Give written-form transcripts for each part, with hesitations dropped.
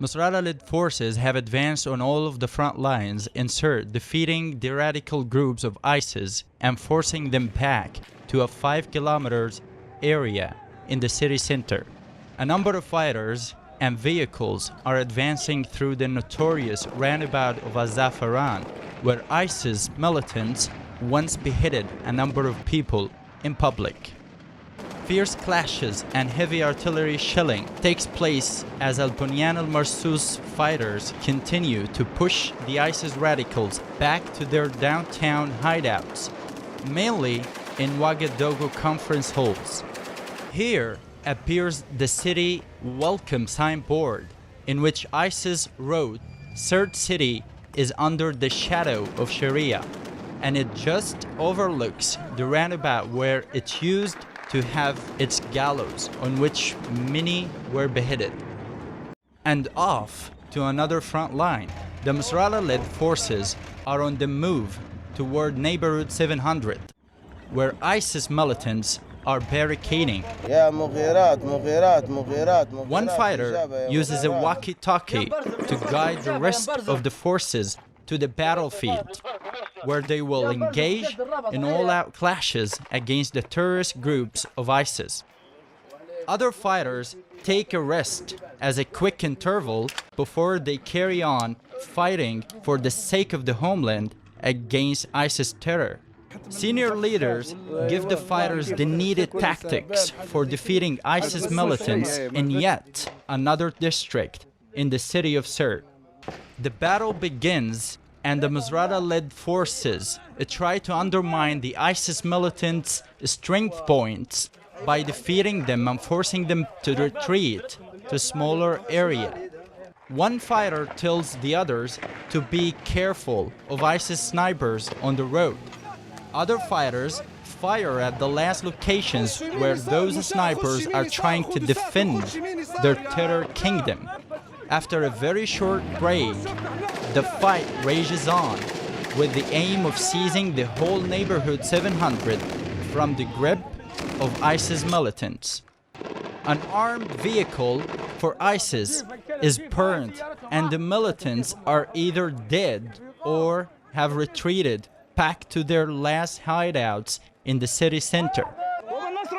Misrata-led forces have advanced on all of the front lines in Sirte, defeating the radical groups of ISIS and forcing them back to a 5 kilometers area in the city center. A number of fighters and vehicles are advancing through the notorious roundabout of Al-Zafaran, where ISIS militants once beheaded a number of people in public. Fierce clashes and heavy artillery shelling takes place as Al-Bunyan al-Marsus fighters continue to push the ISIS radicals back to their downtown hideouts, mainly in Ouagadougou conference halls. Here appears the city welcome signboard, in which ISIS wrote, "Sirte city is under the shadow of Sharia," and it just overlooks the roundabout where it's used to have its gallows on which many were beheaded. And off to another front line, the Misrata-led forces are on the move toward neighborhood 700, where ISIS militants are barricading. One fighter uses a walkie-talkie to guide the rest of the forces to the battlefield, where they will engage in all-out clashes against the terrorist groups of ISIS. Other fighters take a rest as a quick interval before they carry on fighting for the sake of the homeland against ISIS terror. Senior leaders give the fighters the needed tactics for defeating ISIS militants in yet another district in the city of Sirte. The battle begins, and the Misrata-led forces try to undermine the ISIS militants' strength points by defeating them and forcing them to retreat to a smaller area. One fighter tells the others to be careful of ISIS snipers on the road. Other fighters fire at the last locations where those snipers are trying to defend their terror kingdom. After a very short break, the fight rages on with the aim of seizing the whole neighborhood 700 from the grip of ISIS militants. An armed vehicle for ISIS is burned, and the militants are either dead or have retreated back to their last hideouts in the city center.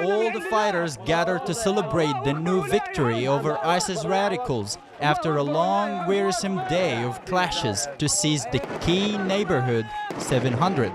All the fighters gather to celebrate the new victory over ISIS radicals after a long, wearisome day of clashes to seize the key neighborhood 700.